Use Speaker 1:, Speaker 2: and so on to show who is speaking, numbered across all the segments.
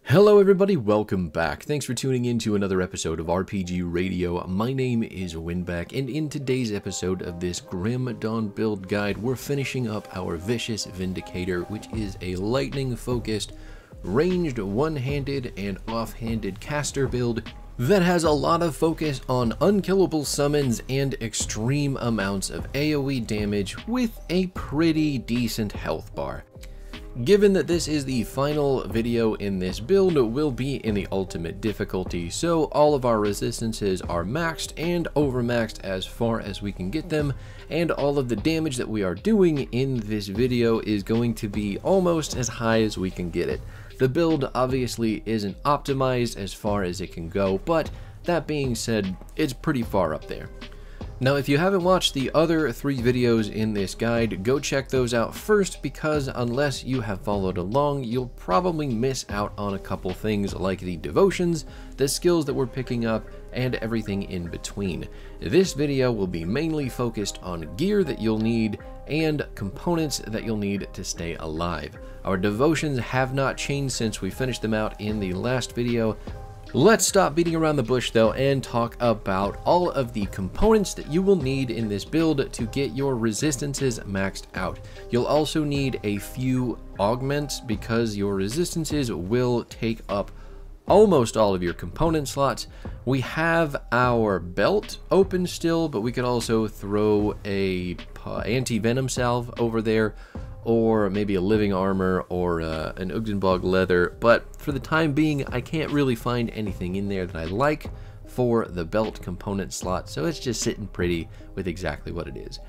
Speaker 1: Hello everybody, welcome back. Thanks for tuning in to another episode of RPG Radio. My name is Winback, and in today's episode of this Grim Dawn build guide, we're finishing up our Vicious Vindicator, which is a lightning-focused, ranged, one-handed, and off-handed caster build that has a lot of focus on unkillable summons and extreme amounts of AoE damage with a pretty decent health bar. Given that this is the final video in this build, will be in the ultimate difficulty, so all of our resistances are maxed and overmaxed as far as we can get them, and all of the damage that we are doing in this video is going to be almost as high as we can get it. The build obviously isn't optimized as far as it can go, but that being said, it's pretty far up there. Now, if you haven't watched the other 3 videos in this guide, go check those out first, because unless you have followed along, you'll probably miss out on a couple things like the devotions, the skills that we're picking up, and everything in between. This video will be mainly focused on gear that you'll need and components that you'll need to stay alive. Our devotions have not changed since we finished them out in the last video. Let's stop beating around the bush though and talk about all of the components that you will need in this build to get your resistances maxed out. You'll also need a few augments because your resistances will take up almost all of your component slots. We have our belt open still, but we could also throw a anti-venom salve over there, or maybe a living armor, or an Ugdenbog leather, but for the time being, I can't really find anything in there that I like for the belt component slot, so it's just sitting pretty with exactly what it is.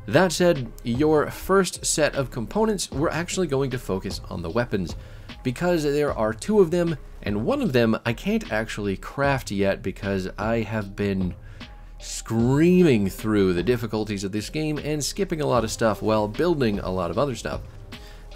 Speaker 1: That said, your first set of components, we're actually going to focus on the weapons, because there are 2 of them, and one of them I can't actually craft yet because I have been screaming through the difficulties of this game and skipping a lot of stuff while building a lot of other stuff.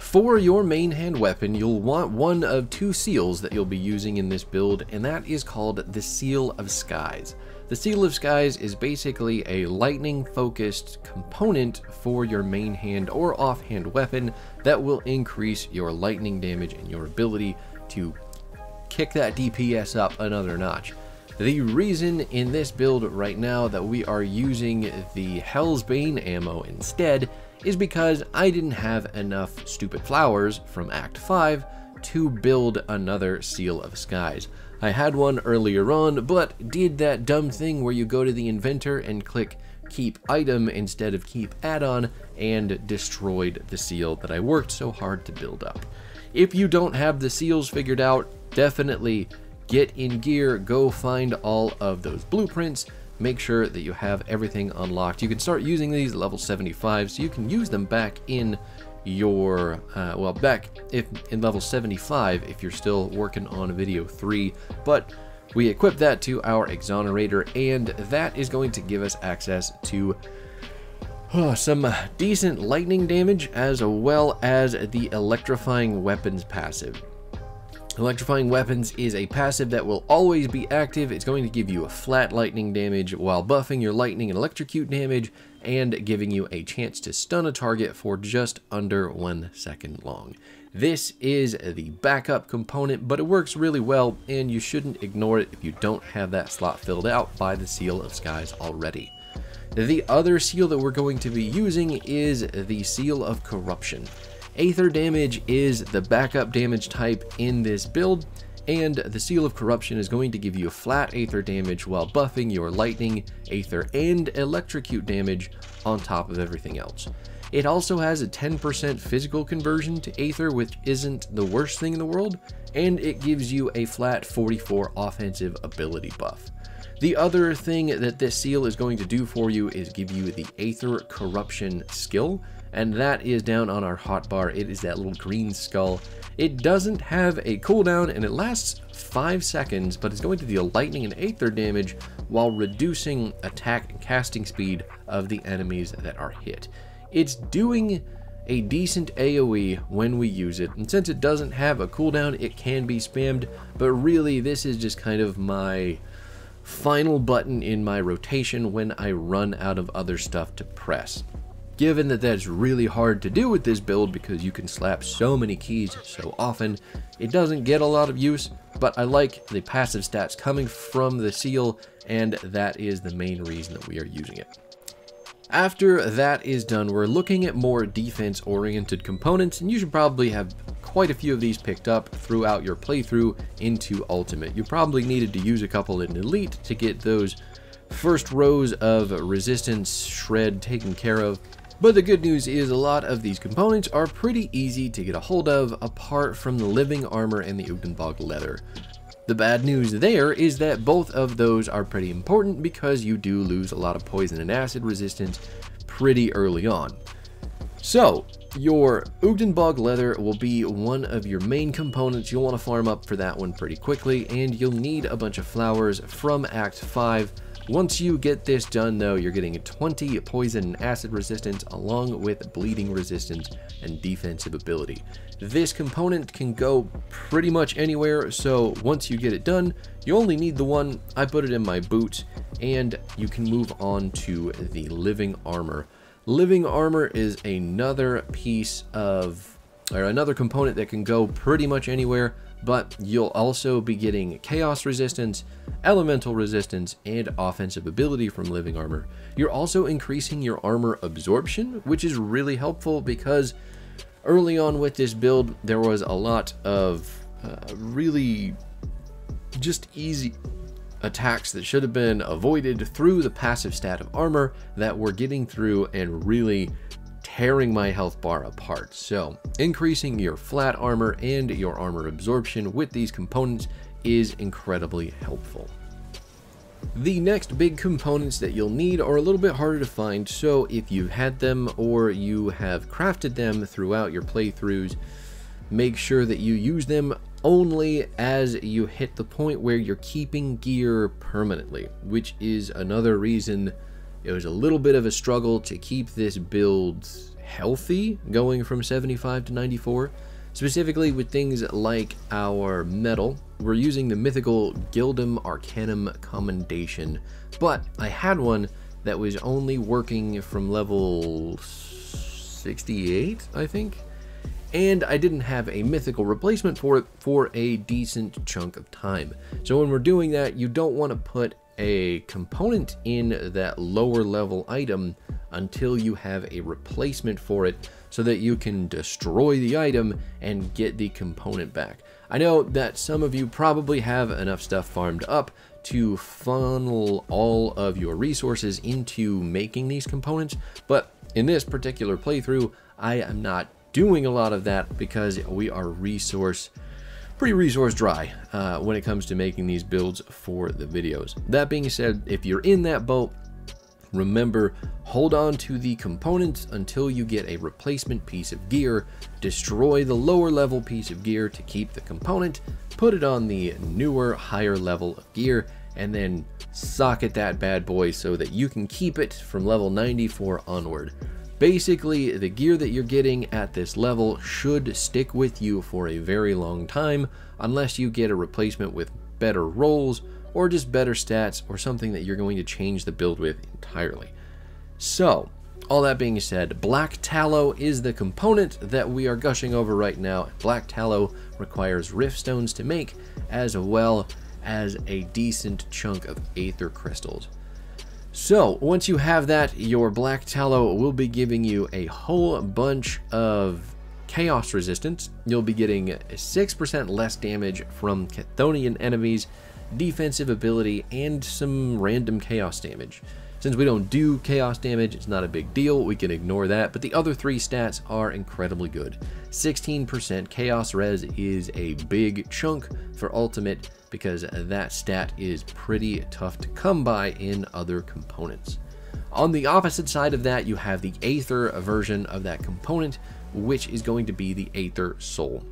Speaker 1: For your main hand weapon, you'll want one of 2 seals that you'll be using in this build, and that is called the Seal of Skies. The Seal of Skies is basically a lightning focused component for your main hand or offhand weapon that will increase your lightning damage and your ability to kick that DPS up another notch. The reason in this build right now that we are using the Hell's Bane ammo instead is because I didn't have enough stupid flowers from Act 5 to build another Seal of Skies. I had one earlier on, but did that dumb thing where you go to the inventor and click keep item instead of keep add-on, and destroyed the seal that I worked so hard to build up. If you don't have the seals figured out, definitely get in gear, go find all of those blueprints, make sure that you have everything unlocked. You can start using these at level 75, so you can use them back in your, back in level 75 if you're still working on video 3, but we equip that to our Exonerator, and that is going to give us access to some decent lightning damage as well as the Electrifying Weapons passive. Electrifying Weapons is a passive that will always be active. It's going to give you a flat lightning damage while buffing your lightning and electrocute damage and giving you a chance to stun a target for just under 1 second long. This is the backup component, but it works really well, and you shouldn't ignore it if you don't have that slot filled out by the Seal of Skies already. The other seal that we're going to be using is the Seal of Corruption. Aether damage is the backup damage type in this build, and the Seal of Corruption is going to give you flat Aether damage while buffing your lightning, Aether, and electrocute damage on top of everything else. It also has a 10% physical conversion to Aether, which isn't the worst thing in the world, and it gives you a flat 44 offensive ability buff. The other thing that this seal is going to do for you is give you the Aether Corruption skill, and that is down on our hotbar. It is that little green skull. It doesn't have a cooldown, and it lasts 5 seconds, but it's going to deal lightning and Aether damage while reducing attack and casting speed of the enemies that are hit. It's doing a decent AoE when we use it, and since it doesn't have a cooldown, it can be spammed, but really this is just kind of my final button in my rotation when I run out of other stuff to press. Given that that's really hard to do with this build because you can slap so many keys so often, it doesn't get a lot of use, but I like the passive stats coming from the seal, and that is the main reason that we are using it. After that is done, we're looking at more defense-oriented components, and you should probably have quite a few of these picked up throughout your playthrough into Ultimate. You probably needed to use a couple in Elite to get those first rows of resistance shred taken care of. But the good news is a lot of these components are pretty easy to get a hold of apart from the living armor and the Ugnenbog leather. The bad news there is that both of those are pretty important because you do lose a lot of poison and acid resistance pretty early on. So, your Ugnenbog leather will be one of your main components. You'll want to farm up for that one pretty quickly, and you'll need a bunch of flowers from Act 5. Once you get this done though, you're getting a 20 poison and acid resistance along with bleeding resistance and defensive ability. This component can go pretty much anywhere, so once you get it done, you only need the one. I put it in my boots, and you can move on to the living armor. Living armor is another piece of, or another component that can go pretty much anywhere, but you'll also be getting chaos resistance, elemental resistance, and offensive ability from living armor. You're also increasing your armor absorption, which is really helpful because early on with this build, there was a lot of really just easy attacks that should have been avoided through the passive stat of armor that were getting through and really tearing my health bar apart. So increasing your flat armor and your armor absorption with these components is incredibly helpful. The next big components that you'll need are a little bit harder to find, so if you've had them or you have crafted them throughout your playthroughs, make sure that you use them only as you hit the point where you're keeping gear permanently, which is another reason it was a little bit of a struggle to keep this build healthy going from 75 to 94, specifically with things like our metal. We're using the mythical Gildum Arcanum Commendation, but I had one that was only working from level 68, I think, and I didn't have a mythical replacement for it for a decent chunk of time. So when we're doing that, you don't want to put a component in that lower level item until you have a replacement for it so that you can destroy the item and get the component back. I know that some of you probably have enough stuff farmed up to funnel all of your resources into making these components, but in this particular playthrough, I am not doing a lot of that because we are pretty resource dry when it comes to making these builds for the videos. That being said, if you're in that boat, remember, hold on to the components until you get a replacement piece of gear, destroy the lower level piece of gear to keep the component, put it on the newer, higher level of gear, and then socket that bad boy so that you can keep it from level 94 onward. Basically, the gear that you're getting at this level should stick with you for a very long time, unless you get a replacement with better rolls, or just better stats, or something that you're going to change the build with entirely. So, all that being said, black tallow is the component that we are gushing over right now. Black tallow requires rift stones to make, as well as a decent chunk of aether crystals. So, once you have that, your black tallow will be giving you a whole bunch of chaos resistance. You'll be getting 6% less damage from Chthonian enemies, defensive ability, and some random chaos damage. Since we don't do chaos damage, it's not a big deal, we can ignore that, but the other three stats are incredibly good. 16% chaos res is a big chunk for ultimate because that stat is pretty tough to come by in other components. On the opposite side of that, you have the aether version of that component, which is going to be the aether soul.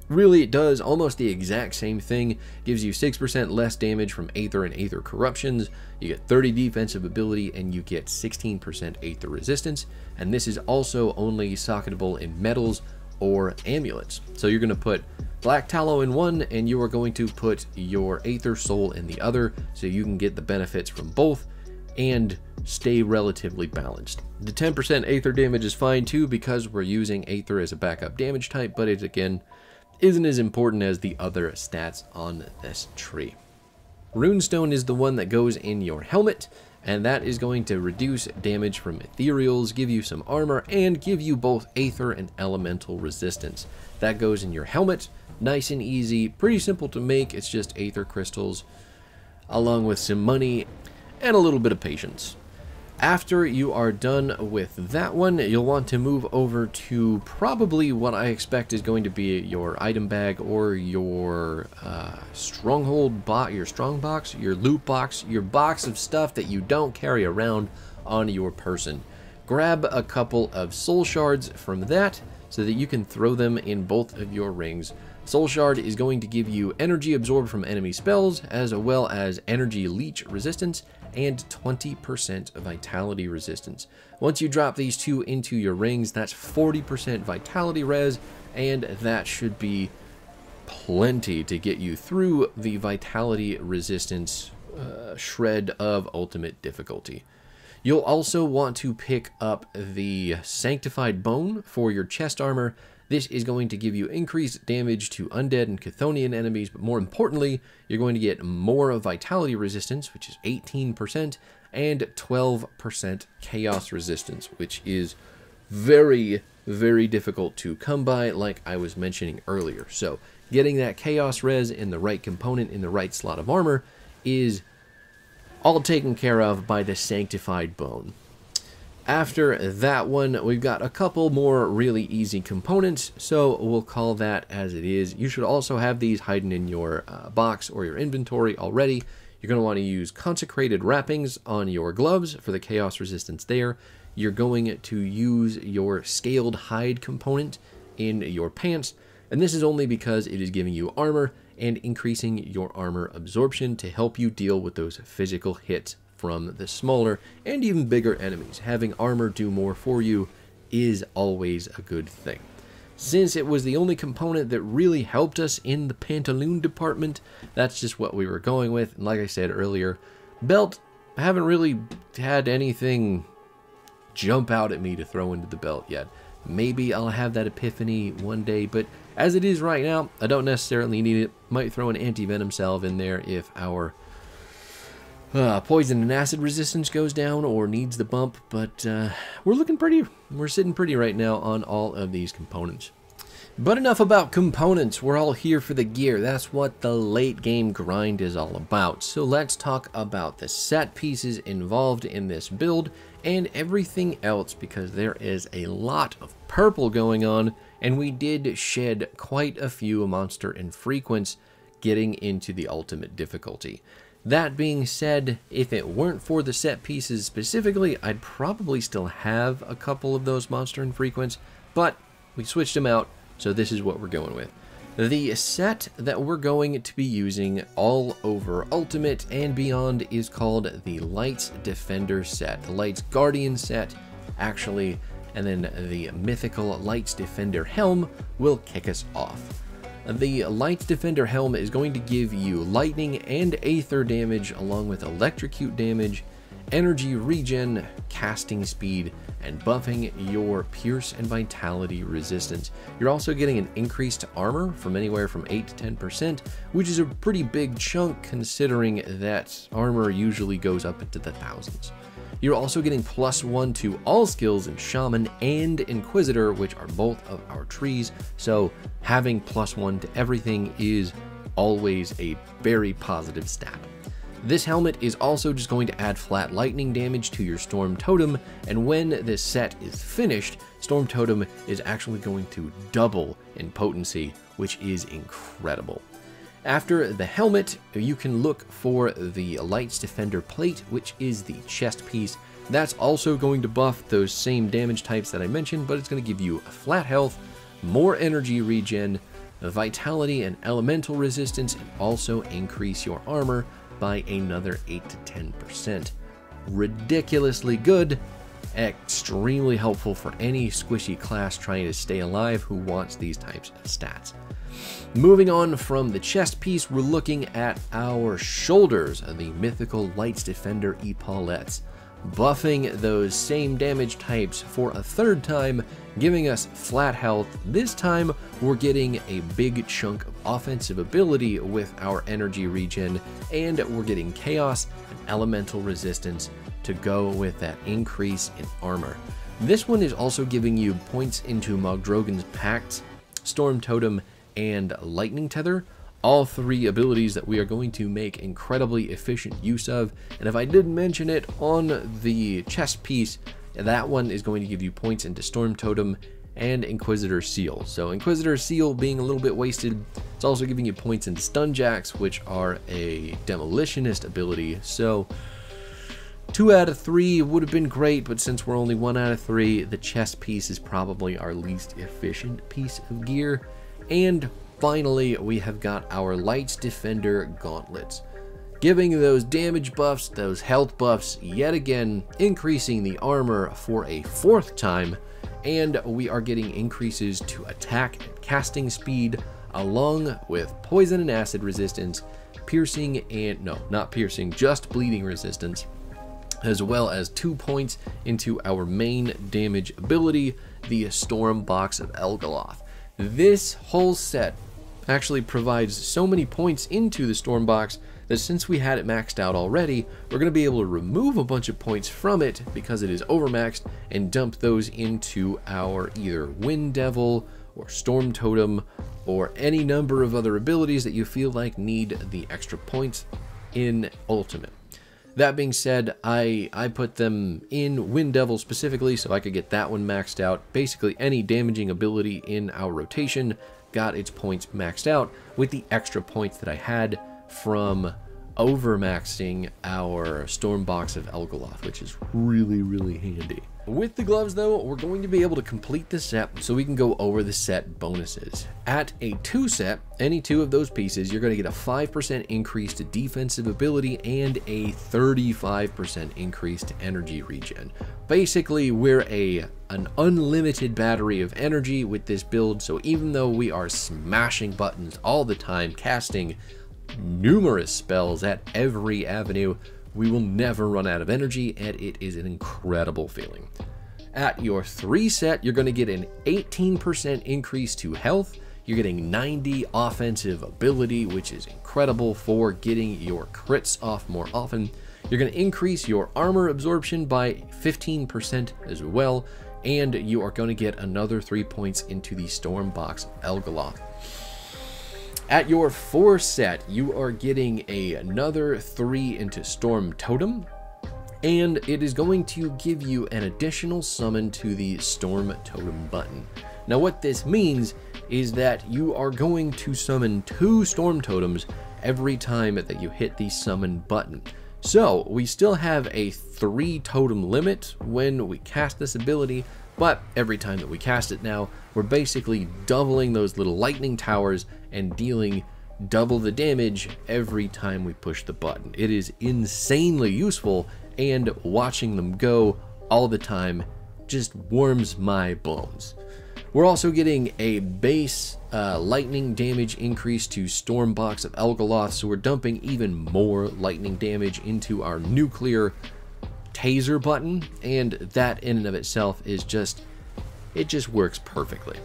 Speaker 1: Really, it does almost the exact same thing, gives you 6% less damage from aether and aether corruptions, you get 30 defensive ability, and you get 16% aether resistance, and this is also only socketable in metals or amulets. So you're going to put black tallow in one, and you are going to put your aether soul in the other, so you can get the benefits from both, and stay relatively balanced. The 10% Aether damage is fine too because we're using Aether as a backup damage type, but it again isn't as important as the other stats on this tree. Runestone is the one that goes in your helmet, and that is going to reduce damage from ethereals, give you some armor, and give you both Aether and elemental resistance. That goes in your helmet, nice and easy, pretty simple to make. It's just Aether crystals along with some money and a little bit of patience. After you are done with that one, you'll want to move over to probably what I expect is going to be your item bag or your stronghold box, your strong box, your loot box, your box of stuff that you don't carry around on your person. Grab a couple of soul shards from that so that you can throw them in both of your rings. Soul Shard is going to give you energy absorbed from enemy spells, as well as energy leech resistance, and 20% vitality resistance. Once you drop these two into your rings, that's 40% vitality res, and that should be plenty to get you through the vitality resistance shred of ultimate difficulty. You'll also want to pick up the Sanctified Bone for your chest armor. This is going to give you increased damage to undead and Chthonian enemies, but more importantly, you're going to get more of vitality resistance, which is 18%, and 12% chaos resistance, which is very, very difficult to come by, like I was mentioning earlier. So getting that chaos res in the right component in the right slot of armor is all taken care of by the Sanctified Bone. After that one, we've got a couple more really easy components, so we'll call that as it is. You should also have these hidden in your box or your inventory already. You're going to want to use consecrated wrappings on your gloves for the chaos resistance there. You're going to use your scaled hide component in your pants, and this is only because it is giving you armor and increasing your armor absorption to help you deal with those physical hits from the smaller and even bigger enemies. Having armor do more for you is always a good thing. Since it was the only component that really helped us in the pantaloon department, that's just what we were going with. And like I said earlier, belt, I haven't really had anything jump out at me to throw into the belt yet. Maybe I'll have that epiphany one day, but as it is right now, I don't necessarily need it. Might throw an anti-venom salve in there if our poison and acid resistance goes down or needs the bump, but we're sitting pretty right now on all of these components. But enough about components, we're all here for the gear. That's what the late game grind is all about. So let's talk about the set pieces involved in this build and everything else, because there is a lot of purple going on, and we did shed quite a few monster infrequents getting into the ultimate difficulty. That being said, if it weren't for the set pieces specifically, I'd probably still have a couple of those monster infrequents, but we switched them out, so this is what we're going with. The set that we're going to be using all over Ultimate and beyond is called the Lights Defender set. The Lights Guardian set, actually, and then the mythical Lights Defender Helm will kick us off. The Lights Defender Helm is going to give you lightning and aether damage along with electrocute damage, energy regen, casting speed, and buffing your pierce and vitality resistance. You're also getting an increase to armor from anywhere from 8 to 10%, which is a pretty big chunk considering that armor usually goes up into the thousands. You're also getting +1 to all skills in Shaman and Inquisitor, which are both of our trees, so having +1 to everything is always a very positive stat. This helmet is also just going to add flat lightning damage to your Storm Totem, and when this set is finished, Storm Totem is actually going to double in potency, which is incredible. After the helmet, you can look for the Lights Defender plate, which is the chest piece. That's also going to buff those same damage types that I mentioned, but it's going to give you flat health, more energy regen, vitality and elemental resistance, and also increase your armor by another 8 to 10%. Ridiculously good, extremely helpful for any squishy class trying to stay alive who wants these types of stats. Moving on from the chest piece, we're looking at our shoulders, the mythical Lights Defender epaulettes. buffing those same damage types for a third time, giving us flat health. This time we're getting a big chunk of offensive ability with our energy regen, and we're getting chaos and elemental resistance to go with that increase in armor. This one is also giving you points into Mogdrogon's Pact, Storm Totem, and Lightning Tether. All three abilities that we are going to make incredibly efficient use of. And if I didn't mention it on the chest piece, that one is going to give you points into Storm Totem and Inquisitor Seal. So Inquisitor Seal being a little bit wasted, it's also giving you points into Stun Jacks, which are a Demolitionist ability. So 2 out of 3 would have been great, but since we're only 1 out of 3, the chest piece is probably our least efficient piece of gear. And finally, we have got our Lights Defender Gauntlets, giving those damage buffs, those health buffs, yet again, increasing the armor for a 4th time, and we are getting increases to attack and casting speed, along with poison and acid resistance, piercing and, no, not piercing, just bleeding resistance, as well as 2 points into our main damage ability, the Storm Box of Elgaloth. This whole set actually provides so many points into the Storm Box that since we had it maxed out already, we're going to be able to remove a bunch of points from it because it is overmaxed and dump those into our either Wind Devil or Storm Totem or any number of other abilities that you feel like need the extra points in Ultimate. That being said, I put them in Wind Devil specifically so I could get that one maxed out. Basically, any damaging ability in our rotation got its points maxed out with the extra points that I had from overmaxing our Storm Box of Elgaloth, which is really, really handy. With the gloves though, we're going to be able to complete the set so we can go over the set bonuses. At a 2 set, any 2 of those pieces, you're going to get a 5% increase to defensive ability and a 35% increase to energy regen. Basically, we're an unlimited battery of energy with this build, so even though we are smashing buttons all the time, casting numerous spells at every avenue, we will never run out of energy, and it is an incredible feeling. At your 3 set, you're going to get an 18% increase to health. You're getting 90 offensive ability, which is incredible for getting your crits off more often. You're going to increase your armor absorption by 15% as well, and you are going to get another 3 points into the Storm Box of Elgaloth. At your 4 set, you are getting another 3 into Storm Totem, and it is going to give you an additional summon to the Storm Totem button. Now what this means is that you are going to summon 2 Storm Totems every time that you hit the summon button. So we still have a 3 totem limit when we cast this ability, but every time that we cast it now, we're basically doubling those little lightning towers and dealing double the damage every time we push the button. It is insanely useful, and watching them go all the time just warms my bones. We're also getting a base lightning damage increase to Storm Box of Elgaloth, so we're dumping even more lightning damage into our nuclear taser button, and that in and of itself is just, it just works perfectly.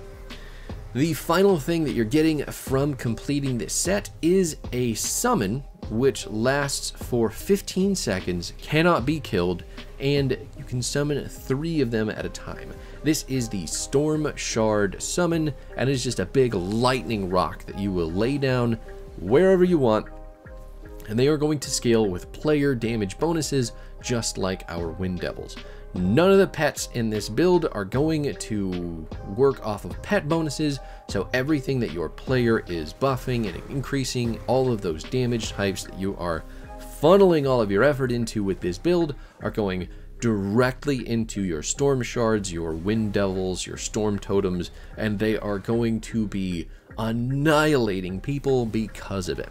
Speaker 1: The final thing that you're getting from completing this set is a summon, which lasts for 15 seconds, cannot be killed, and you can summon 3 of them at a time. This is the Storm Shard summon, and it's just a big lightning rock that you will lay down wherever you want, and they are going to scale with player damage bonuses, just like our Wind Devils. None of the pets in this build are going to work off of pet bonuses, so everything that your player is buffing and increasing all of those damage types that you are funneling all of your effort into with this build are going directly into your Storm Shards, your Wind Devils, your Storm Totems, and they are going to be annihilating people because of it.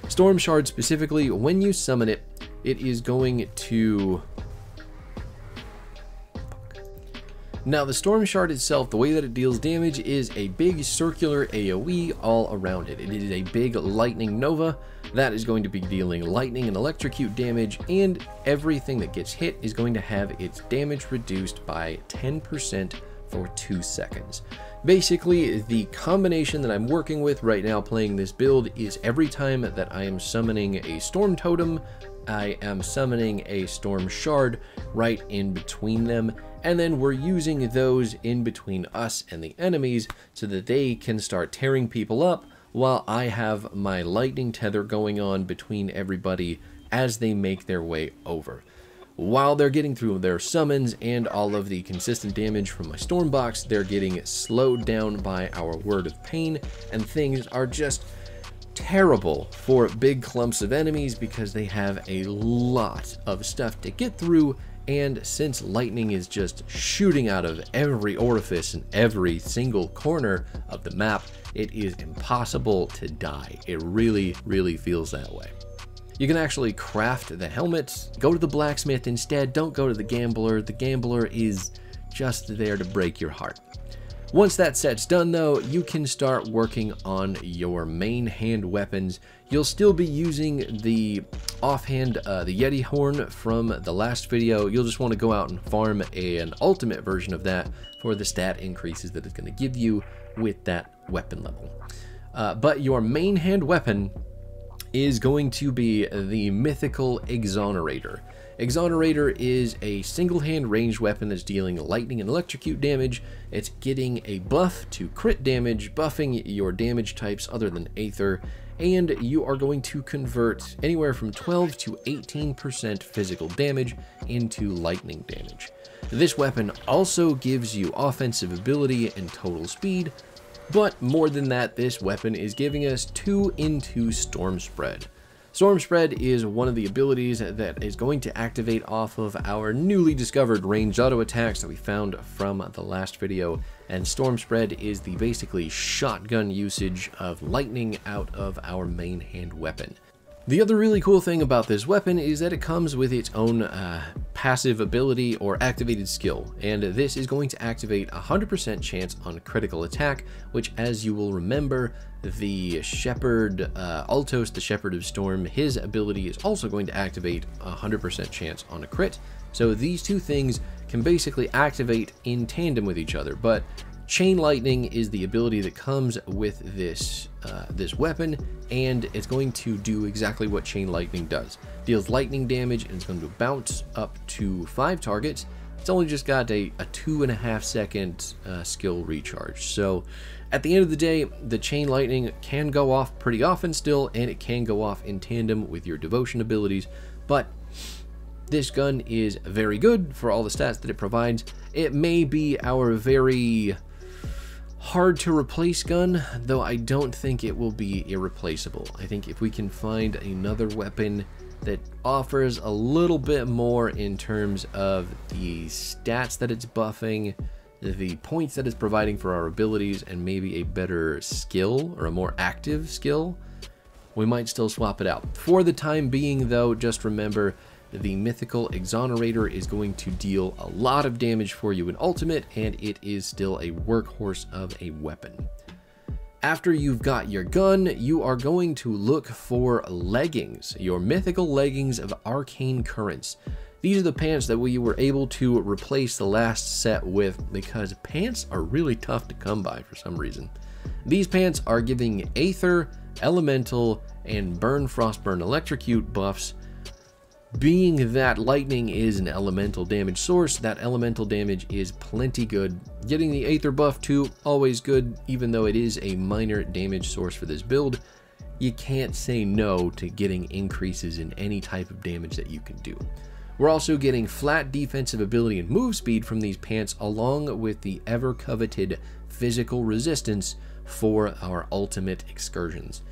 Speaker 1: Storm Shard specifically, when you summon it, it is going to Now the Storm Shard itself, the way that it deals damage is a big circular AoE all around it. It is a big lightning nova that is going to be dealing lightning and electrocute damage, and everything that gets hit is going to have its damage reduced by 10% for 2 seconds. Basically, the combination that I'm working with right now playing this build is every time that I am summoning a Storm Totem, I am summoning a Storm Shard right in between them, and then we're using those in between us and the enemies so that they can start tearing people up while I have my lightning tether going on between everybody as they make their way over. While they're getting through their summons and all of the consistent damage from my storm box, they're getting slowed down by our Word of Pain, and things are just terrible for big clumps of enemies because they have a lot of stuff to get through, and since lightning is just shooting out of every orifice and every single corner of the map, it is impossible to die. It really, really feels that way. You can actually craft the helmet. Go to the blacksmith instead. Don't go to the gambler. The gambler is just there to break your heart. Once that set's done though, you can start working on your main hand weapons. You'll still be using the offhand, the Yeti horn from the last video. You'll just want to go out and farm an ultimate version of that for the stat increases that it's going to give you with that weapon level. But your main hand weapon is going to be the mythical Exonerator. Exonerator is a single hand ranged weapon that's dealing lightning and electrocute damage. It's getting a buff to crit damage, buffing your damage types other than Aether, and you are going to convert anywhere from 12 to 18% physical damage into lightning damage. This weapon also gives you offensive ability and total speed, but more than that, this weapon is giving us 2 into Storm Spread. Storm Spread is one of the abilities that is going to activate off of our newly discovered ranged auto attacks that we found from the last video, and Storm Spread is the basically shotgun usage of lightning out of our main hand weapon. The other really cool thing about this weapon is that it comes with its own passive ability or activated skill, and this is going to activate 100% chance on critical attack, which, as you will remember, the Shepherd, Altos, the Shepherd of Storm, his ability is also going to activate 100% chance on a crit. So these two things can basically activate in tandem with each other, but Chain Lightning is the ability that comes with this this weapon, and it's going to do exactly what Chain Lightning does. Deals lightning damage, and it's going to bounce up to 5 targets. It's only just got a 2.5 second skill recharge. So at the end of the day, the Chain Lightning can go off pretty often still, and it can go off in tandem with your devotion abilities, but this gun is very good for all the stats that it provides. It may be our very hard to replace gun, though I don't think it will be irreplaceable. I think if we can find another weapon that offers a little bit more in terms of the stats that it's buffing, the points that it's providing for our abilities, and maybe a better skill or a more active skill, we might still swap it out. For the time being though, just remember the mythical Exonerator is going to deal a lot of damage for you in Ultimate, and it is still a workhorse of a weapon. After you've got your gun, you are going to look for leggings, your mythical leggings of Arcane Currents. These are the pants that we were able to replace the last set with, because pants are really tough to come by for some reason. These pants are giving Aether, Elemental, and Burn, Frostburn, Electrocute buffs. Being that lightning is an elemental damage source, that elemental damage is plenty good. Getting the Aether buff too, always good, even though it is a minor damage source for this build. You can't say no to getting increases in any type of damage that you can do. We're also getting flat defensive ability and move speed from these pants, along with the ever coveted physical resistance for our ultimate excursions.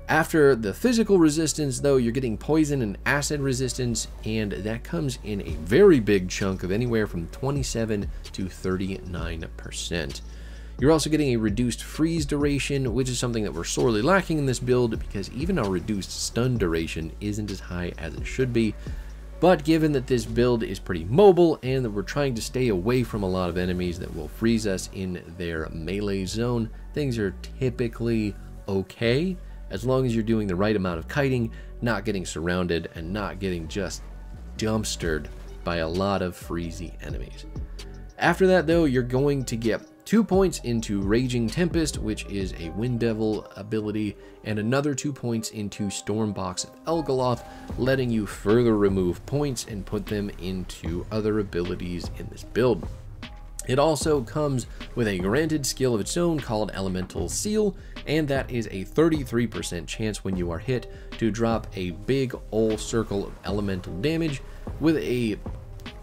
Speaker 1: After the physical resistance though, you're getting poison and acid resistance, and that comes in a very big chunk of anywhere from 27 to 39%. You're also getting a reduced freeze duration, which is something that we're sorely lacking in this build, because even our reduced stun duration isn't as high as it should be. But given that this build is pretty mobile and that we're trying to stay away from a lot of enemies that will freeze us in their melee zone, things are typically okay as long as you're doing the right amount of kiting, not getting surrounded, and not getting just dumpstered by a lot of freezy enemies. After that though, you're going to get 2 points into Raging Tempest, which is a Wind Devil ability, and another 2 points into Stormbox of Elgaloth, letting you further remove points and put them into other abilities in this build. It also comes with a granted skill of its own called Elemental Seal, and that is a 33% chance when you are hit to drop a big ol' circle of elemental damage with a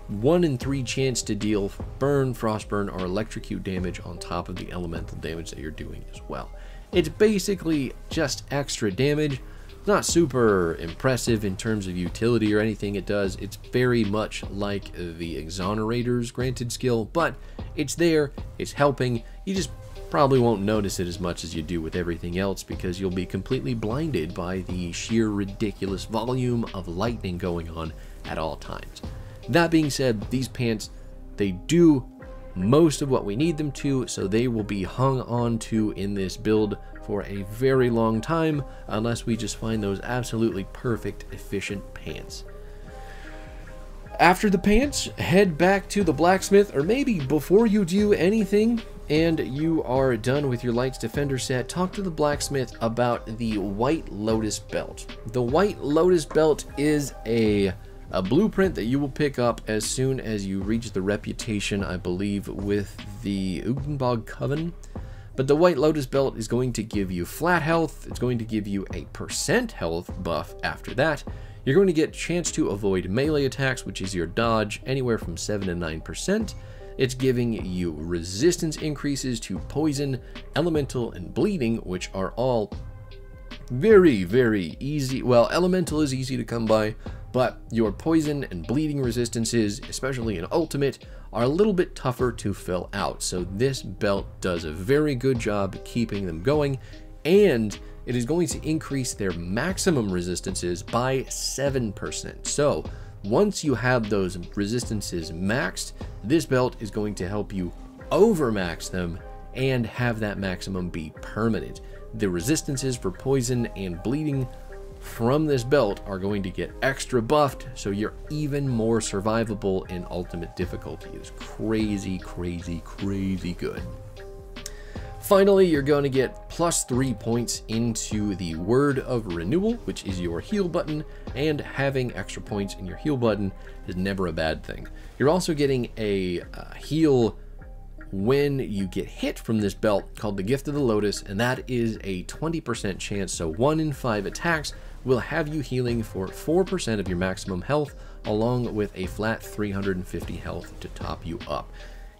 Speaker 1: 1 in 3 chance to deal burn, frostburn, or electrocute damage on top of the elemental damage that you're doing as well. It's basically just extra damage. It's not super impressive in terms of utility or anything it does. It's very much like the Exonerator's granted skill, but it's there, it's helping. You just probably won't notice it as much as you do with everything else because you'll be completely blinded by the sheer ridiculous volume of lightning going on at all times. That being said, these pants, they do most of what we need them to, so they will be hung on to in this build for a very long time, unless we just find those absolutely perfect, efficient pants. After the pants, head back to the blacksmith, or maybe before you do anything and you are done with your Light's Defender set, talk to the blacksmith about the White Lotus Belt. The White Lotus Belt is a blueprint that you will pick up as soon as you reach the reputation, I believe, with the Ugenbog Coven. But the White Lotus Belt is going to give you flat health. It's going to give you a % health buff after that. You're going to get a chance to avoid melee attacks, which is your dodge, anywhere from 7 to 9%. It's giving you resistance increases to poison, elemental, and bleeding, which are all very, very easy. Well, elemental is easy to come by, but your poison and bleeding resistances, especially in ultimate, are a little bit tougher to fill out. So this belt does a very good job keeping them going, and it is going to increase their maximum resistances by 7%. So once you have those resistances maxed, this belt is going to help you overmax them and have that maximum be permanent. The resistances for poison and bleeding from this belt are going to get extra buffed, so you're even more survivable in ultimate difficulty. It's crazy, crazy, crazy good. Finally, you're going to get +3 points into the Word of Renewal, which is your heal button, and having extra points in your heal button is never a bad thing. You're also getting a heal when you get hit from this belt called the Gift of the Lotus, and that is a 20% chance, so 1 in 5 attacks will have you healing for 4% of your maximum health, along with a flat 350 health to top you up.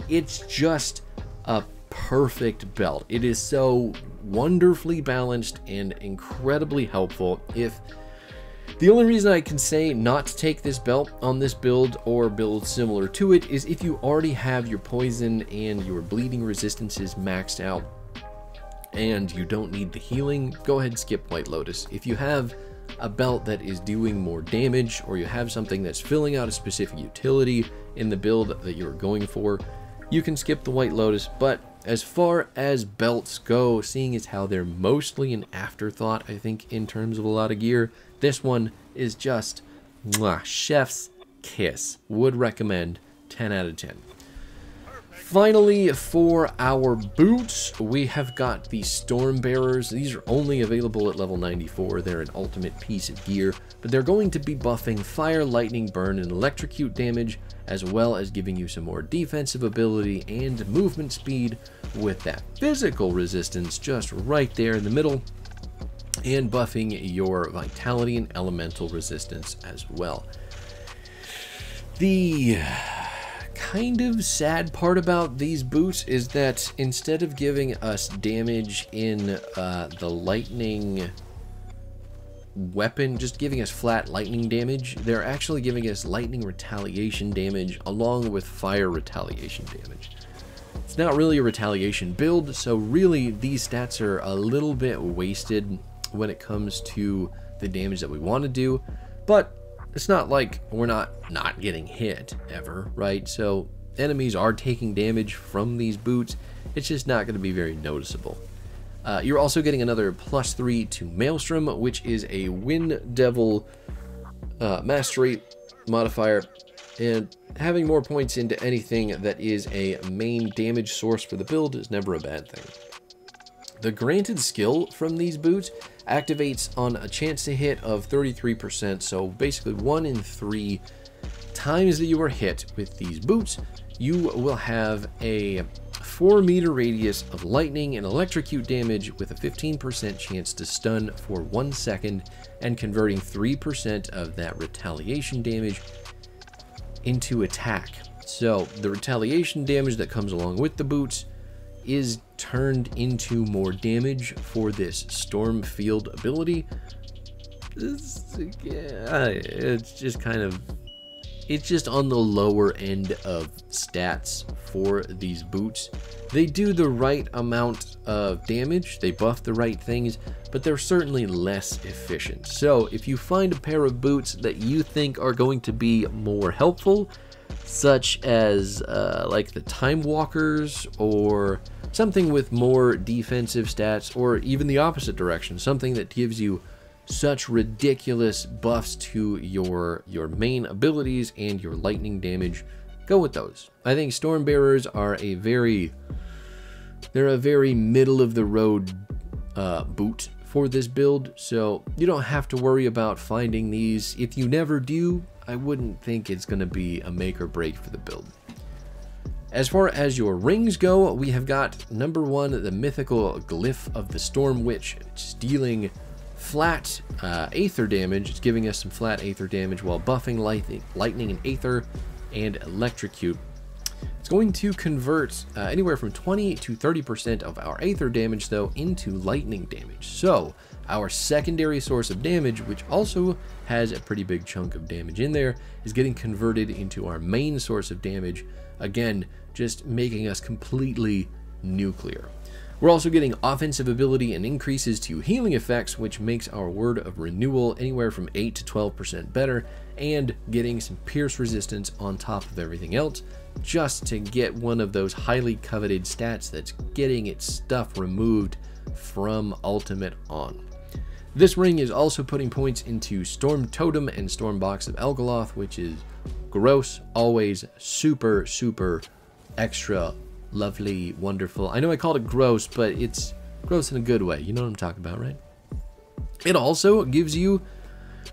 Speaker 1: It's just a perfect belt. It is so wonderfully balanced and incredibly helpful. If the only reason I can say not to take this belt on this build or build similar to it is if you already have your poison and your bleeding resistances maxed out and you don't need the healing, go ahead and skip White Lotus. If you have a belt that is doing more damage, or you have something that's filling out a specific utility in the build that you're going for, you can skip the White Lotus. But as far as belts go, seeing as how they're mostly an afterthought, I think, in terms of a lot of gear, this one is just mwah, chef's kiss. Would recommend. 10 out of 10. Finally, for our boots, we have got the Stormbearers. These are only available at level 94. They're an ultimate piece of gear, but they're going to be buffing fire, lightning, burn, and electrocute damage, as well as giving you some more defensive ability and movement speed with that physical resistance just right there in the middle, and buffing your vitality and elemental resistance as well. The kind of sad part about these boots is that instead of giving us damage in the lightning weapon, just giving us flat lightning damage, they're actually giving us lightning retaliation damage along with fire retaliation damage. It's not really a retaliation build, so really these stats are a little bit wasted when it comes to the damage that we want to do, but it's not like we're not getting hit ever, right? So enemies are taking damage from these boots. It's just not going to be very noticeable. You're also getting another +3 to Maelstrom, which is a Wind Devil Mastery modifier, and having more points into anything that is a main damage source for the build is never a bad thing. The granted skill from these boots activates on a chance to hit of 33%, so basically 1 in 3 times that you are hit with these boots, you will have a 4-meter radius of lightning and electrocute damage with a 15% chance to stun for 1 second, and converting 3% of that retaliation damage into attack. So the retaliation damage that comes along with the boots is turned into more damage for this Storm Field ability. It's just kind of, it's just on the lower end of stats for these boots. They do the right amount of damage, they buff the right things, but they're certainly less efficient. So if you find a pair of boots that you think are going to be more helpful, such as like the Time Walkers, or something with more defensive stats, or even the opposite direction, something that gives you such ridiculous buffs to your main abilities and your lightning damage, go with those. I think Stormbearers are a very middle of the road boot for this build, so you don't have to worry about finding these. If you never do, I wouldn't think it's going to be a make or break for the build. As far as your rings go, we have got number 1, the mythical Glyph of the Storm Witch. It's dealing flat Aether damage. It's giving us some flat Aether damage while buffing lightning and Aether and electrocute. It's going to convert anywhere from 20 to 30% of our Aether damage, though, into lightning damage. So our secondary source of damage, which also has a pretty big chunk of damage in there, is getting converted into our main source of damage. Again, just making us completely nuclear. We're also getting offensive ability and increases to healing effects, which makes our Word of Renewal anywhere from 8 to 12% better, and getting some pierce resistance on top of everything else, just to get one of those highly coveted stats that's getting its stuff removed from Ultimate on. This ring is also putting points into Storm Totem and Storm Box of Elgaloth, which is gross, always super, super extra lovely, wonderful. I know I called it gross, but it's gross in a good way. You know what I'm talking about, right? It also gives you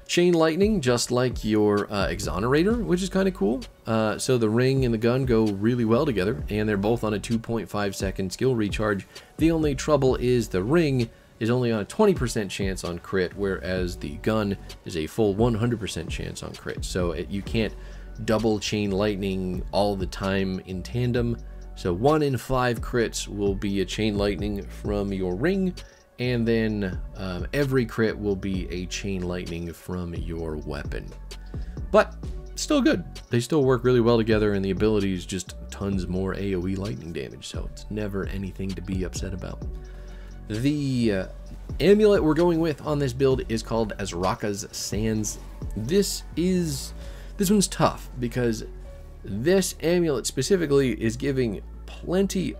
Speaker 1: chain lightning, just like your Exonerator, which is kind of cool. So the ring and the gun go really well together, and they're both on a 2.5 second skill recharge. The only trouble is the ring is only on a 20% chance on crit, whereas the gun is a full 100% chance on crit. So you can't double chain lightning all the time in tandem. So 1 in 5 crits will be a chain lightning from your ring, and then every crit will be a chain lightning from your weapon. But still good. They still work really well together, and the ability is just tons more AoE lightning damage, so it's never anything to be upset about. The amulet we're going with on this build is called Azraka's Sands. This one's tough because this amulet specifically is giving plenty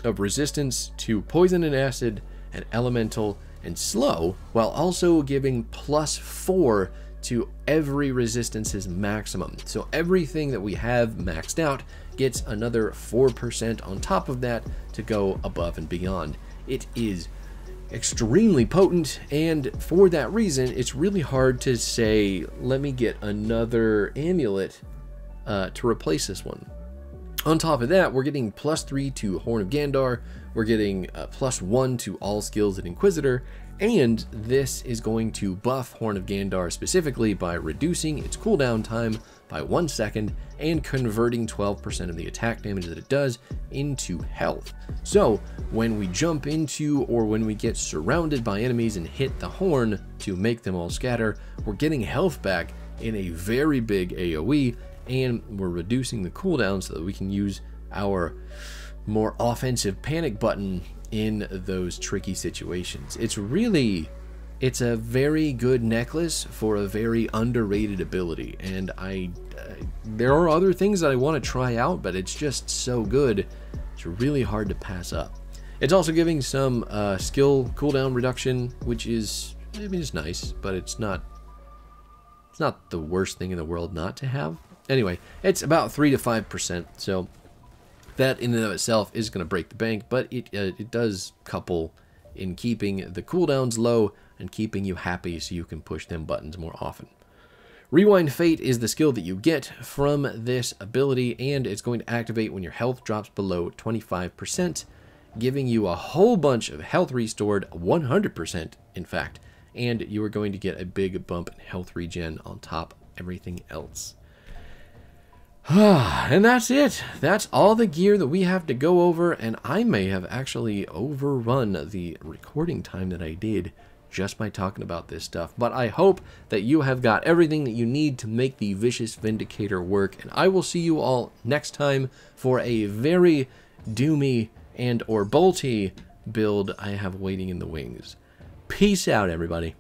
Speaker 1: of resistance to poison and acid and elemental and slow, while also giving +4 to every resistance's maximum. So everything that we have maxed out gets another 4% on top of that to go above and beyond. It is extremely potent, and for that reason, it's really hard to say, let me get another amulet to replace this one. On top of that, we're getting +3 to Horn of Gandar, we're getting +1 to all skills at Inquisitor, and this is going to buff Horn of Gandar specifically by reducing its cooldown time by 1 second and converting 12% of the attack damage that it does into health. So when we jump into, or when we get surrounded by enemies and hit the horn to make them all scatter, we're getting health back in a very big AoE, and we're reducing the cooldown so that we can use our more offensive panic button in those tricky situations. It's really It's a very good necklace for a very underrated ability, and there are other things that I want to try out, but it's just so good, it's really hard to pass up. It's also giving some skill cooldown reduction, which is, I mean, it's nice, but it's not the worst thing in the world not to have. Anyway, it's about 3 to 5%, so that in and of itself is going to break the bank, but it does couple in keeping the cooldowns low and keeping you happy so you can push them buttons more often. Rewind Fate is the skill that you get from this ability, and it's going to activate when your health drops below 25%, giving you a whole bunch of health restored, 100% in fact, and you are going to get a big bump in health regen on top of everything else. And that's it. That's all the gear that we have to go over, and I may have actually overrun the recording time that I did just by talking about this stuff. But I hope that you have got everything that you need to make the Vicious Vindicator work, and I will see you all next time for a very doomy and or bolty build I have waiting in the wings. Peace out, everybody.